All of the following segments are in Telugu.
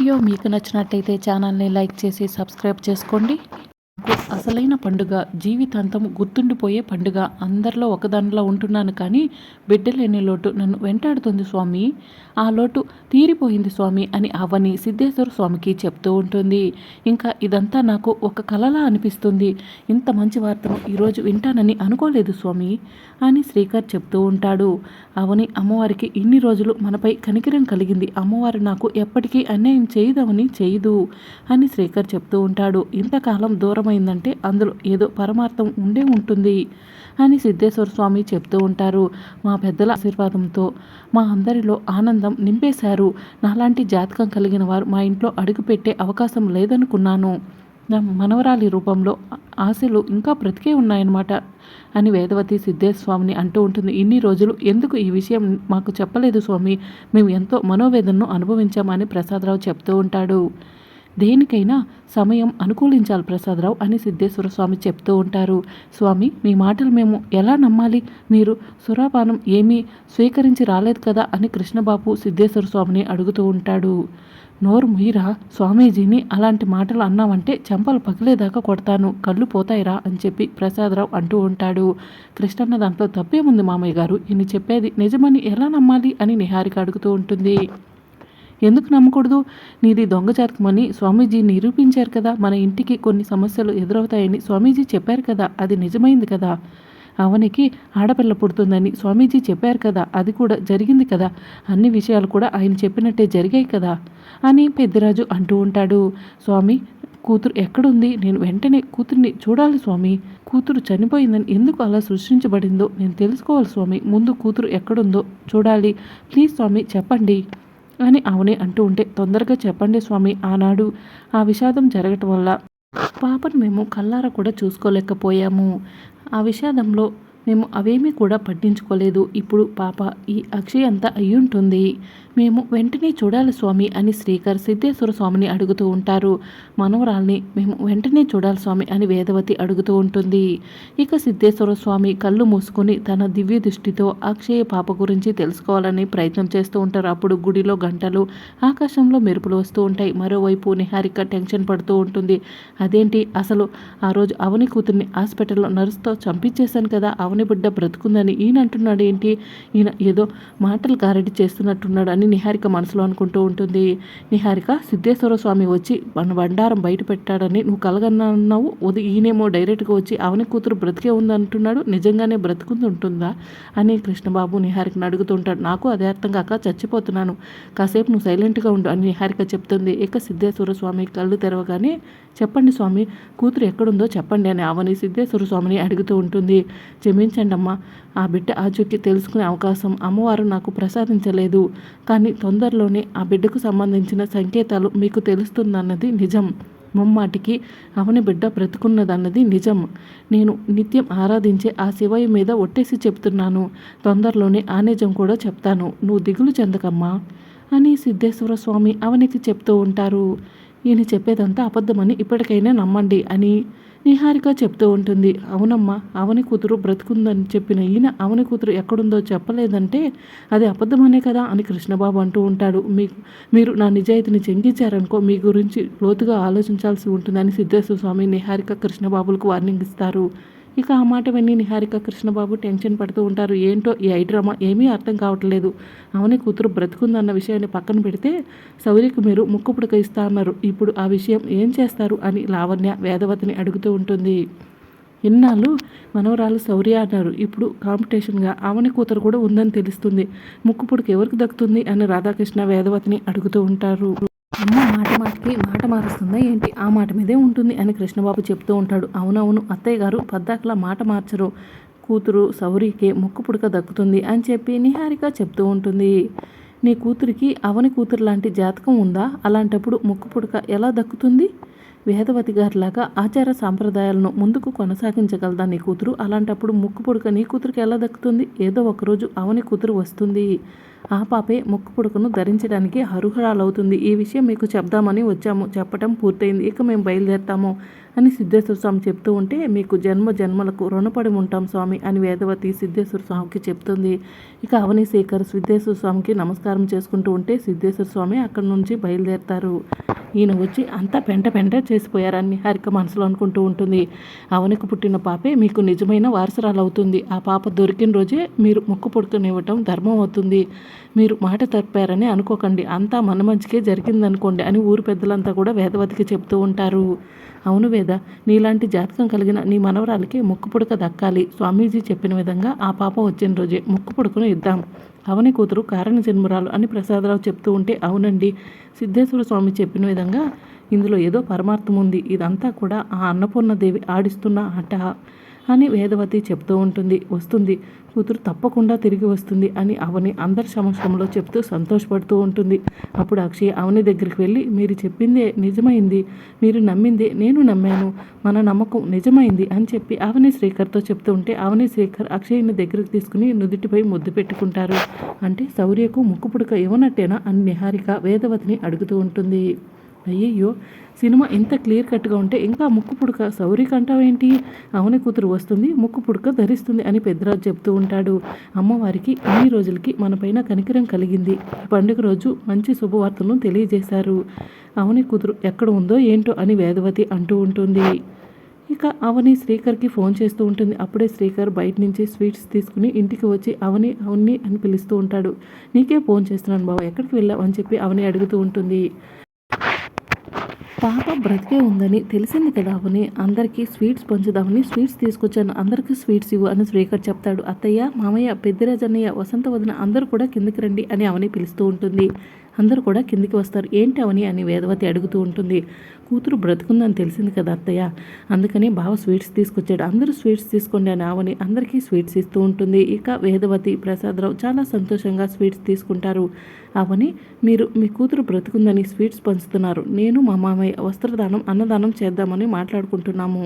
వీడియో మీకు నచ్చినట్టయితే ఛానల్ని లైక్ చేసి సబ్స్క్రైబ్ చేసుకోండి. అసలైన పండుగ, జీవితాంతం గుర్తుండిపోయే పండుగ. అందరిలో ఒకదానిలో ఉంటున్నాను కానీ బిడ్డ లేని లోటు నన్ను వెంటాడుతుంది స్వామి. ఆ లోటు తీరిపోయింది స్వామి అని అవని సిద్ధేశ్వర స్వామికి చెప్తూ ఉంటుంది. ఇంకా ఇదంతా నాకు ఒక కలలా అనిపిస్తుంది. ఇంత మంచి వార్తను ఈరోజు వింటానని అనుకోలేదు స్వామి అని శ్రీకర్ చెప్తూ ఉంటాడు. అవని అమ్మవారికి ఇన్ని రోజులు మనపై కనికరం కలిగింది. అమ్మవారు నాకు ఎప్పటికీ అన్యాయం చేయదు అని శ్రీకర్ చెప్తూ ఉంటాడు. ఇంతకాలం దూరమైందంటే అందులో ఏదో పరమార్థం ఉండే ఉంటుంది అని సిద్ధేశ్వర స్వామి చెప్తూ ఉంటారు. మా పెద్దల ఆశీర్వాదంతో మా అందరిలో ఆనందం నింపేశారు. నాలాంటి జాతకం కలిగిన వారు మా ఇంట్లో అడుగుపెట్టే అవకాశం లేదనుకున్నాను. నా మనవరాలి రూపంలో ఆశలు ఇంకా బ్రతికే ఉన్నాయన్నమాట అని వేదవతి సిద్ధేశ్వర స్వామిని అంటూ ఉంటుంది. ఇన్ని రోజులు ఎందుకు ఈ విషయం మాకు చెప్పలేదు స్వామి? మేము ఎంతో మనోవేదనను అనుభవించామని ప్రసాదరావు చెప్తూ ఉంటాడు. దేనికైనా సమయం అనుకూలించాలి ప్రసాదరావు అని సిద్ధేశ్వర స్వామి చెప్తూ ఉంటారు. స్వామి, మీ మాటలు మేము ఎలా నమ్మాలి? మీరు సురాపానం ఏమీ స్వీకరించి రాలేదు కదా అని కృష్ణబాబు సిద్ధేశ్వర స్వామిని అడుగుతూ ఉంటాడు. నోరు ముయిరా, స్వామీజీని అలాంటి మాటలు అన్నావంటే చెంపలు పగిలేదాకా కొడతాను, కళ్ళు పోతాయిరా అని చెప్పి ప్రసాదరావు అంటూ ఉంటాడు. కృష్ణన్న దాంట్లో తప్పేముంది మామయ్య గారు, ఈయన చెప్పేది నిజమని ఎలా నమ్మాలి అని నిహారిక అడుగుతూ ఉంటుంది. ఎందుకు నమ్మకూడదు? నీది దొంగ జాతకమని స్వామీజీ నిరూపించారు కదా. మన ఇంటికి కొన్ని సమస్యలు ఎదురవుతాయని స్వామీజీ చెప్పారు కదా, అది నిజమైంది కదా. అవనికి ఆడపిల్ల పుడుతుందని స్వామీజీ చెప్పారు కదా, అది కూడా జరిగింది కదా. అన్ని విషయాలు కూడా ఆయన చెప్పినట్టే జరిగాయి కదా అని పెద్దిరాజు అంటూ ఉంటాడు. స్వామి, కూతురు ఎక్కడుంది? నేను వెంటనే కూతుర్ని చూడాలి స్వామి. కూతురు చనిపోయిందని ఎందుకు అలా సృష్టించబడిందో నేను తెలుసుకోవాలి స్వామి. ముందు కూతురు ఎక్కడుందో చూడాలి. ప్లీజ్ స్వామి చెప్పండి అని అవని అంటూ ఉంటే, తొందరగా చెప్పండి స్వామి. ఆనాడు ఆ విషాదం జరగటం వల్ల పాపను మేము కళ్ళారా కూడా చూసుకోలేకపోయాము. ఆ విషాదంలో మేము అవేమీ కూడా పట్టించుకోలేదు. ఇప్పుడు పాప ఈ అక్షయ్ అంతా అయ్యుంటుంది. మేము వెంటనే చూడాలి స్వామి అని శ్రీకర్ సిద్ధేశ్వర స్వామిని అడుగుతూ ఉంటారు. మనవరాల్ని మేము వెంటనే చూడాలి స్వామి అని వేదవతి అడుగుతూ ఉంటుంది. ఇక సిద్ధేశ్వర స్వామి కళ్ళు మూసుకొని తన దివ్య దృష్టితో అక్షయ పాప గురించి తెలుసుకోవాలని ప్రయత్నం చేస్తూ ఉంటారు. అప్పుడు గుడిలో గంటలు, ఆకాశంలో మెరుపులు వస్తూ ఉంటాయి. మరోవైపు నిహారిక టెన్షన్ పడుతూ ఉంటుంది. అదేంటి, అసలు ఆ రోజు అవని కూతుర్ని హాస్పిటల్లో నర్సుతో చంపించేశాను కదా, అవని బిడ్డ బ్రతుకుందని ఈయన అంటున్నాడు ఏంటి? ఈయన ఏదో మాటలు గారడి చేస్తున్నట్టున్నాడు అని నిహారిక మనసులో అనుకుంటూ ఉంటుంది. నిహారిక, సిద్ధేశ్వర స్వామి వచ్చి మన బండారం బయట పెట్టాడని నువ్వు కలగన్నావు. ఈయనేమో డైరెక్ట్గా వచ్చి అవని కూతురు బ్రతికే ఉంది అంటున్నాడు. నిజంగానే బ్రతుకుంది ఉంటుందా అని కృష్ణబాబు నిహారికను అడుగుతుంటాడు. నాకు అదే అర్థం కాక చచ్చిపోతున్నాను. కాసేపు నువ్వు సైలెంట్గా ఉండు అని నిహారిక చెప్తుంది. ఇక సిద్ధేశ్వర స్వామి కళ్ళు తెరవగానే, చెప్పండి స్వామి, కూతురు ఎక్కడుందో చెప్పండి అని అవని సిద్ధేశ్వర స్వామిని అడుగుతూ ఉంటుంది. క్షమించండి అమ్మా, ఆ బిడ్డ ఆచూకీ తెలుసుకునే అవకాశం అమ్మవారు నాకు ప్రసాదించలేదు. కానీ తొందరలోనే ఆ బిడ్డకు సంబంధించిన సంకేతాలు మీకు తెలుస్తుందన్నది నిజం. ముమ్మాటికి అవని బిడ్డ బ్రతుకున్నదన్నది నిజం. నేను నిత్యం ఆరాధించే ఆ శివయ్య మీద ఒట్టేసి చెప్తున్నాను. తొందరలోనే ఆ నిజం కూడా చెప్తాను. నువ్వు దిగులు చెందకమ్మా అని సిద్ధేశ్వర స్వామి అవనికి చెప్తూ ఉంటారు. ఈయన చెప్పేదంతా అబద్ధమని ఇప్పటికైనా నమ్మండి అని నిహారిక చెప్తూ ఉంటుంది. అవునమ్మా, అవని కూతురు బ్రతుకుందని చెప్పిన ఈయన అవని కూతురు ఎక్కడుందో చెప్పలేదంటే అది అబద్ధమనే కదా అని కృష్ణబాబు అంటూ ఉంటాడు. మీరు నా నిజాయితీని చెంగించారనుకో మీ గురించి లోతుగా ఆలోచించాల్సి ఉంటుందని సిద్ధేశ్వర స్వామి నిహారిక కృష్ణబాబులకు వార్నింగ్ ఇస్తారు. ఇక ఆ మాట విని నిహారిక కృష్ణబాబు టెన్షన్ పడుతూ ఉంటారు. ఏంటో ఈ ఐడ్రామా ఏమీ అర్థం కావట్లేదు. అవని కూతురు బ్రతుకుందన్న విషయాన్ని పక్కన పెడితే సౌరికి మీరు ముక్కు పుడక ఇస్తా అన్నారు. ఇప్పుడు ఆ విషయం ఏం చేస్తారు అని లావణ్య వేదవతిని అడుగుతూ ఉంటుంది. ఇన్నాళ్ళు మనవరాలు శౌర్య అన్నారు. ఇప్పుడు కాంపిటీషన్గా అవని కూతురు కూడా ఉందని తెలుస్తుంది. ముక్కు పుడక ఎవరికి దక్కుతుంది అని రాధాకృష్ణ వేదవతిని అడుగుతూ ఉంటారు. అమ్మ మాటికి మాట మారుస్తుందా ఏంటి? ఆ మాట మీదే ఉంటుంది అని కృష్ణబాబు చెప్తూ ఉంటాడు. అవునవును అత్తయ్య గారు పద్దాకలా మాట మార్చరు. కూతురు శౌరికి ముక్కు పుడక దక్కుతుంది అని చెప్పి నిహారిక చెప్తూ ఉంటుంది. నీ కూతురికి అవని కూతురు లాంటి జాతకం ఉందా? అలాంటప్పుడు ముక్కు పుడక ఎలా దక్కుతుంది? వేదవతి గారిలాగా ఆచార సాంప్రదాయాలను ముందుకు కొనసాగించగలదా నీ కూతురు? అలాంటప్పుడు ముక్కు పుడక నీ కూతురికి ఎలా దక్కుతుంది? ఏదో ఒకరోజు అవని కూతురు వస్తుంది. ఆ పాపే ముక్కు పుడకను ధరించడానికి అర్హురాలవుతుంది. ఈ విషయం మీకు చెప్దామని వచ్చాము. చెప్పటం పూర్తయింది. ఇక మేము బయలుదేరతాము అని సిద్ధేశ్వర స్వామి చెప్తూ ఉంటే, మీకు జన్మ జన్మలకు రుణపడి ఉంటాం స్వామి అని వేదవతి సిద్ధేశ్వర స్వామికి చెప్తుంది. ఇక అవని శేఖర్ సిద్ధేశ్వర స్వామికి నమస్కారం చేసుకుంటూ ఉంటే సిద్ధేశ్వర స్వామి అక్కడి నుంచి బయలుదేరతారు. ఈయన వచ్చి అంతా పెంట చేసిపోయారని హరిక మనసులో అనుకుంటూ ఉంటుంది. అవనికి పుట్టిన పాపే మీకు నిజమైన వారసురాలు అవుతుంది. ఆ పాప దొరికిన రోజే మీరు ముక్కు పుడుకునివ్వటం ధర్మం అవుతుంది. మీరు మాట తప్పారని అనుకోకండి, అంతా మన మంచికే జరిగిందనుకోండి అని ఊరు పెద్దలంతా కూడా వేదవతికి చెప్తూ ఉంటారు. అవును వేద, నీలాంటి జాతకం కలిగిన నీ మనవరాలకి ముక్కు పుడక దక్కాలి. స్వామీజీ చెప్పిన విధంగా ఆ పాప వచ్చిన రోజే ముక్కు పుడకను ఇద్దాం. అవని కూతురు కారణ జన్మరాలు అని ప్రసాదరావు చెప్తూ ఉంటే, అవునండి, సిద్ధేశ్వర స్వామి చెప్పిన విధంగా ఇందులో ఏదో పరమార్థం ఉంది. ఇదంతా కూడా ఆ అన్నపూర్ణదేవి ఆడిస్తున్న ఆట అని వేదవతి చెప్తూ ఉంటుంది. వస్తుంది, కూతురు తప్పకుండా తిరిగి వస్తుంది అని అవని అందరి సమక్షంలో చెప్తూ సంతోషపడుతూ ఉంటుంది. అప్పుడు అక్షయ్ అవని దగ్గరికి వెళ్ళి, మీరు చెప్పిందే నిజమైంది, మీరు నమ్మిందే నేను నమ్మాను, మన నమ్మకం నిజమైంది అని చెప్పి అవని శ్రీకర్తో చెప్తూ ఉంటే, అవని శ్రీకర్ అక్షయ్ని దగ్గరికి తీసుకుని నుదుటిపై ముద్దు పెట్టుకుంటారు. అంటే శౌర్యకు ముక్కు పుడక ఇవ్వనట్టేనా అని నిహారిక వేదవతిని అడుగుతూ ఉంటుంది. అయ్యయ్యో, సినిమా ఇంత క్లియర్ కట్గా ఉంటే ఇంకా ముక్కు పుడక శౌర్యకి అంటావేంటి? అవని కూతురు వస్తుంది, ముక్కు పుడక ధరిస్తుంది అని పెద్దరాజు చెప్తూ ఉంటాడు. అమ్మవారికి ఇన్ని రోజులకి మనపైన కనికరం కలిగింది. ఈ పండుగ రోజు మంచి శుభవార్తను తెలియజేశారు. అవని కూతురు ఎక్కడ ఉందో ఏంటో అని వేదవతి అంటూ ఉంటుంది. ఇక అవని శ్రీకర్కి ఫోన్ చేస్తూ ఉంటుంది. అప్పుడే శ్రీకర్ బయట నుంచి స్వీట్స్ తీసుకుని ఇంటికి వచ్చి అవని అవని అని పిలుస్తూ ఉంటాడు. నీకే ఫోన్ చేస్తున్నాను బావ, ఎక్కడికి వెళ్ళావు అని చెప్పి అవని అడుగుతూ ఉంటుంది. పాప బ్రతికే ఉందని తెలిసింది కదా అవని, అందరికీ స్వీట్స్ పంచుదామని స్వీట్స్ తీసుకొచ్చాను, అందరికీ స్వీట్స్ ఇవ్వు అని శ్రీకర్ చెప్తాడు. అత్తయ్య, మామయ్య, పెద్దిరాజన్నయ్య, వసంత వదిన అందరూ కూడా కిందికి రండి అని అవని పిలుస్తూ ఉంటుంది. అందరూ కూడా కిందికి వస్తారు. ఏంటి అవని అని వేదవతి అడుగుతూ ఉంటుంది. కూతురు బ్రతుకుందని తెలిసింది కదా అత్తయ్య, అందుకని బావ స్వీట్స్ తీసుకొచ్చాడు, అందరూ స్వీట్స్ తీసుకోండి అని అవని అందరికీ స్వీట్స్ ఇస్తూ ఉంటుంది. ఇక వేదవతి ప్రసాదరావు చాలా సంతోషంగా స్వీట్స్ తీసుకుంటారు. అవని, మీరు మీ కూతురు బ్రతుకుందని స్వీట్స్ పంచుతున్నారు, నేను మా మామయ్య వస్త్రదానం అన్నదానం చేద్దామని మాట్లాడుకుంటున్నాము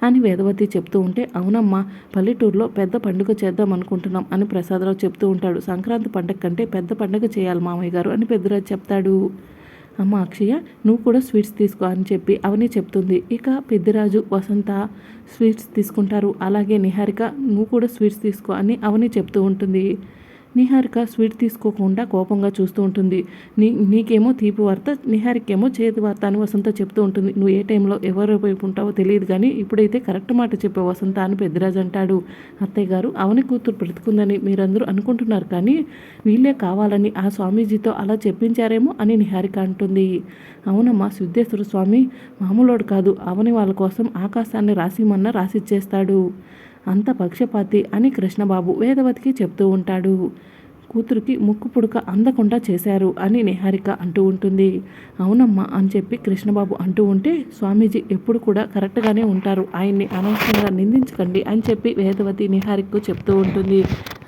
అని వేదవతి చెప్తూ ఉంటే, అవునమ్మా, పల్లెటూరులో పెద్ద పండుగ చేద్దాం అనుకుంటున్నాం అని ప్రసాదరావు చెప్తూ ఉంటాడు. సంక్రాంతి పండుగ కంటే పెద్ద పండుగ చేయాలి మామయ్య గారు అని పెద్దరాజు చెప్తాడు. అమ్మ అక్షయ, నువ్వు కూడా స్వీట్స్ తీసుకో అని చెప్పి అవని చెప్తుంది. ఇక పెద్దిరాజు, వసంత స్వీట్స్ తీసుకుంటారు. అలాగే నిహారిక, నువ్వు కూడా స్వీట్స్ తీసుకో అని అవని చెప్తూ ఉంటుంది. నిహారిక స్వీట్ తీసుకోకుండా కోపంగా చూస్తూ ఉంటుంది. నీకేమో తీపి వార్త, నిహారికేమో చేతి వార్త అని వసంత చెప్తూ ఉంటుంది. నువ్వు ఏ టైంలో ఎవరి వైపు ఉంటావో తెలియదు, కానీ ఇప్పుడైతే కరెక్ట్ మాట చెప్పే వసంత అని పెద్దరాజు అంటాడు. అత్తయ్య గారు, అవని కూతురు బ్రతుకుందని మీరందరూ అనుకుంటున్నారు, కానీ వీళ్ళే కావాలని ఆ స్వామీజీతో అలా చెప్పించారేమో అని నిహారిక అంటుంది. అవునమ్మా, సిద్ధేశ్వర స్వామి మామూలోడు కాదు, అవని వాళ్ళ కోసం ఆకాశాన్ని రాసిమన్నా రాసిచ్చేస్తాడు, అంత పక్షపాతి అని కృష్ణబాబు వేదవతికి చెప్తూ ఉంటాడు. కూతురికి ముక్కు పుడక అందకుండా చేశారు అని నిహారిక అంటూ ఉంటుంది. అవునమ్మా అని చెప్పి కృష్ణబాబు అంటూ ఉంటే, స్వామీజీ ఎప్పుడు కూడా కరెక్ట్గానే ఉంటారు, ఆయన్ని అనవసరంగా నిందించకండి అని చెప్పి వేదవతి నిహారికకు చెప్తూ ఉంటుంది.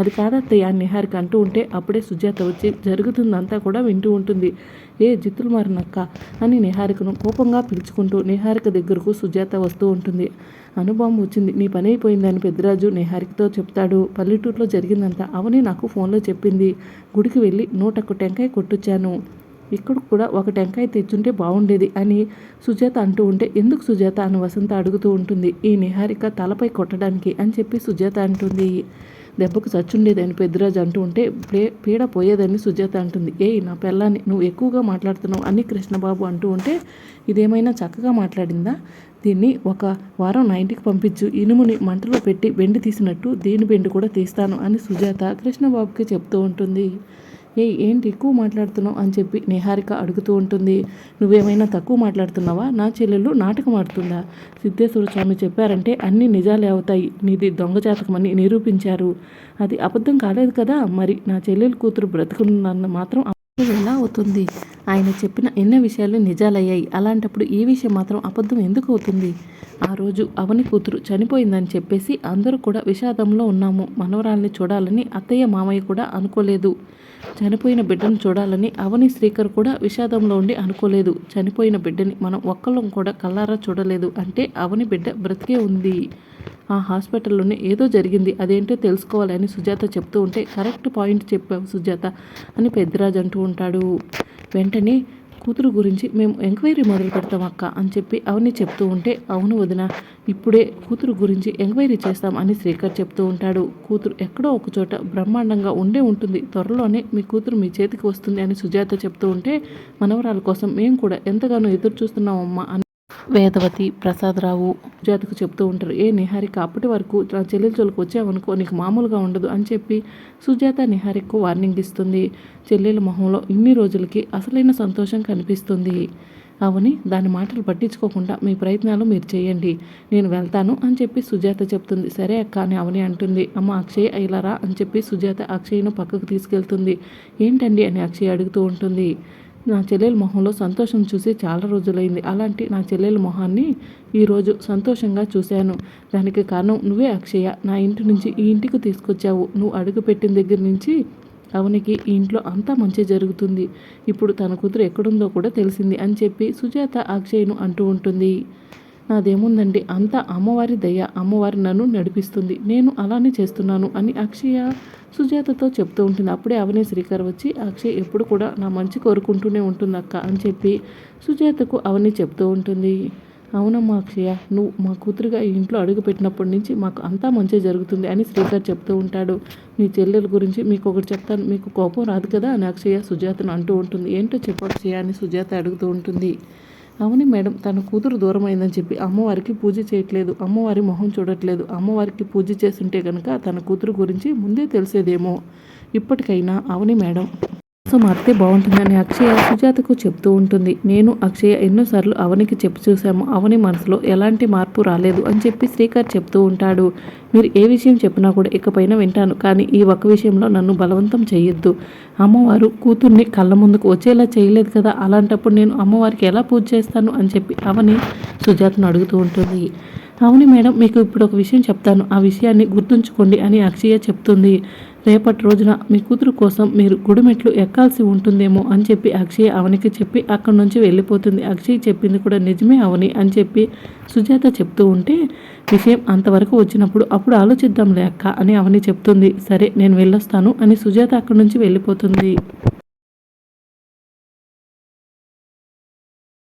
అది కాదత్తయ్య అని నిహారిక అంటూ ఉంటే, అప్పుడే సుజాత వచ్చి జరుగుతుందంతా కూడా వింటూ ఉంటుంది. ఏ జిత్తులు మారినక్క అని నిహారికను కోపంగా పిలుచుకుంటూ నిహారిక దగ్గరకు సుజాత వస్తూ ఉంటుంది. అనుభవం వచ్చింది, నీ పని అయిపోయిందని పెద్దరాజు నిహారికతో చెప్తాడు. పల్లెటూరులో జరిగిందంతా అవని నాకు ఫోన్లో చెప్పింది. గుడికి వెళ్ళి 101 టెంకాయ కొట్టొచ్చాను, ఇక్కడ కూడా ఒక టెంకాయ తెచ్చుంటే బాగుండేది అని సుజాత అంటూ ఉంటే, ఎందుకు సుజాత అని వసంత అడుగుతూ ఉంటుంది. ఈ నిహారిక తలపై కొట్టడానికి అని చెప్పి సుజాత అంటుంది. దెబ్బకు చచ్చుండేదని పెద్దరాజు అంటూ ఉంటే, పీడ పోయేదని సుజాత అంటుంది. నా పిల్లాన్ని నువ్వు ఎక్కువగా మాట్లాడుతున్నావు అని కృష్ణబాబు అంటూ ఉంటే, ఇదేమైనా చక్కగా మాట్లాడిందా, దీన్ని ఒక వారం నా ఇంటికి పంపించు, ఇనుముని మంటలో పెట్టి బెండి తీసినట్టు దీని బెండి కూడా తీస్తాను అని సుజాత కృష్ణబాబుకి చెప్తూ ఉంటుంది. ఏంటి ఎక్కువ మాట్లాడుతున్నావు అని చెప్పి నిహారిక అడుగుతూ ఉంటుంది. నువ్వేమైనా తక్కువ మాట్లాడుతున్నావా, నా చెల్లెలు నాటకం ఆడుతుందా, సిద్ధేశ్వర స్వామి చెప్పారంటే అన్ని నిజాలే అవుతాయి, నీది దొంగ జాతకమని నిరూపించారు, అది అబద్ధం కాలేదు కదా, మరి నా చెల్లెలు కూతురు బ్రతుకున్న మాత్రం ఎలా అవుతుంది, ఆయన చెప్పిన ఎన్నో విషయాలు నిజాలయ్యాయి, అలాంటప్పుడు ఈ విషయం మాత్రం అబద్ధం ఎందుకు అవుతుంది, ఆ రోజు అవని కూతురు చనిపోయిందని చెప్పేసి అందరూ కూడా విషాదంలో ఉన్నాము, మనవరాల్ని చూడాలని అత్తయ్య మామయ్య కూడా అనుకోలేదు, చనిపోయిన బిడ్డను చూడాలని అవని శ్రీకర్ కూడా విషాదంలో ఉండి అనుకోలేదు, చనిపోయిన బిడ్డని మనం ఒక్కళ్ళం కూడా కళ్ళారా చూడలేదు, అంటే అవని బిడ్డ బ్రతికే ఉంది ఆ హాస్పిటల్లోనే ఏదో జరిగింది, అదేంటో తెలుసుకోవాలి అని సుజాత చెప్తూ ఉంటే, కరెక్ట్ పాయింట్ చెప్పావు సుజాత అని పెద్దిరాజు అంటూ ఉంటాడు. వెంటనే కూతురు గురించి మేము ఎంక్వైరీ మొదలు పెడతాం అక్క అని చెప్పి అవని చెప్తూ ఉంటే, అవును వదిన, ఇప్పుడే కూతురు గురించి ఎంక్వైరీ చేస్తాం అని శ్రీకర్ చెప్తూ ఉంటాడు. కూతురు ఎక్కడో ఒక చోట బ్రహ్మాండంగా ఉండే ఉంటుంది, త్వరలోనే మీ కూతురు మీ చేతికి వస్తుంది అని సుజాత చెప్తూ ఉంటే, మనవరాల కోసం మేము కూడా ఎంతగానో ఎదురు చూస్తున్నామమ్మా అని వేదవతి, ప్రసాదరావు సుజాతకు చెప్తూ ఉంటారు. నిహారిక, అప్పటి వరకు నా చెల్లెల జోలికి వచ్చావనుకో నీకు మామూలుగా ఉండదు అని చెప్పి సుజాత నిహారికకు వార్నింగ్ ఇస్తుంది. చెల్లెల మొహంలో ఇన్ని రోజులకి అసలైన సంతోషం కనిపిస్తుంది. అవని, దాని మాటలు పట్టించుకోకుండా మీ ప్రయత్నాలు మీరు చేయండి, నేను వెళ్తాను అని చెప్పి సుజాత చెప్తుంది. సరే అక్క అని అవని అంటుంది. అమ్మ అక్షయ్ అయిలారా అని చెప్పి సుజాత అక్షయ్ను పక్కకు తీసుకెళ్తుంది. ఏంటండి అని అక్షయ్ అడుగుతూ ఉంటుంది. నా చెల్లెల మొహంలో సంతోషం చూసి చాలా రోజులైంది, అలాంటి నా చెల్లెల మొహాన్ని ఈరోజు సంతోషంగా చూశాను. దానికి కారణం నువ్వే అక్షయ, నా ఇంటి నుంచి ఈ ఇంటికి తీసుకొచ్చావు. నువ్వు అడుగు పెట్టిన దగ్గర నుంచి అవనికి ఈ ఇంట్లో అంతా మంచి జరుగుతుంది. ఇప్పుడు తన కూతురు ఎక్కడుందో కూడా తెలిసింది అని చెప్పి సుజాత అక్షయ్ను అంటూ ఉంటుంది. నాదేముందండి, అంతా అమ్మవారి దయ, అమ్మవారి నన్ను నడిపిస్తుంది, నేను అలానే చేస్తున్నాను అని అక్షయ సుజాతతో చెప్తూ ఉంటుంది. అప్పుడే అవని శ్రీకర్ వచ్చి, అక్షయ్ ఎప్పుడు కూడా నా మంచి కోరుకుంటూనే ఉంటుంది అక్క అని చెప్పి సుజాతకు అవని చెప్తూ ఉంటుంది. అవునమ్మా అక్షయ, నువ్వు మా కూతురుగా ఈ ఇంట్లో అడుగు పెట్టినప్పటి నుంచి మాకు అంతా మంచి జరుగుతుంది అని శ్రీకర్ చెప్తూ ఉంటాడు. మీ చెల్లెల గురించి మీకు ఒకటి చెప్తాను, మీకు కోపం రాదు కదా అని అక్షయ సుజాతను అంటూ ఉంటుంది. ఏంటో చెప్పు అక్షయ అని సుజాత అడుగుతూ ఉంటుంది. అవును మేడం, తన కూతురు దూరమైందని చెప్పి అమ్మవారికి పూజ చేయట్లేదు, అమ్మవారి మొహం చూడట్లేదు. అమ్మవారికి పూజ చేస్తుంటే కనుక తన కూతురు గురించి ముందే తెలిసేదేమో. ఇప్పటికైనా అవని మేడం సో మారితే బాగుంటుందని అక్షయ సుజాతకు చెప్తూ ఉంటుంది. నేను అక్షయ ఎన్నోసార్లు అవనికి చెప్పి చూసాము, అవని మనసులో ఎలాంటి మార్పు రాలేదు అని చెప్పి శ్రీకర్ చెప్తూ ఉంటాడు. మీరు ఏ విషయం చెప్పినా కూడా ఇకపైన వింటాను, కానీ ఈ ఒక్క విషయంలో నన్ను బలవంతం చేయొద్దు. అమ్మవారు కూతుర్ని కళ్ళ ముందుకు వచ్చేలా చేయలేదు కదా, అలాంటప్పుడు నేను అమ్మవారికి ఎలా పూజ చేస్తాను అని చెప్పి అవని సుజాతను అడుగుతూ ఉంటుంది. అవును మేడం, మీకు ఇప్పుడు ఒక విషయం చెప్తాను, ఆ విషయాన్ని గుర్తుంచుకోండి అని అక్షయ చెప్తుంది. రేపటి రోజున మీ కూతురు కోసం మీరు గుడిమెట్లు ఎక్కాల్సి ఉంటుందేమో అని చెప్పి అక్షయ్ అవనికి చెప్పి అక్కడి నుంచి వెళ్ళిపోతుంది. అక్షయ్ చెప్పింది కూడా నిజమే అవని అని చెప్పి సుజాత చెప్తూ ఉంటే, విషయం అంతవరకు వచ్చినప్పుడు అప్పుడు ఆలోచిద్దాంలే అక్క అని అవని చెప్తుంది. సరే నేను వెళ్ళొస్తాను అని సుజాత అక్కడి నుంచి వెళ్ళిపోతుంది.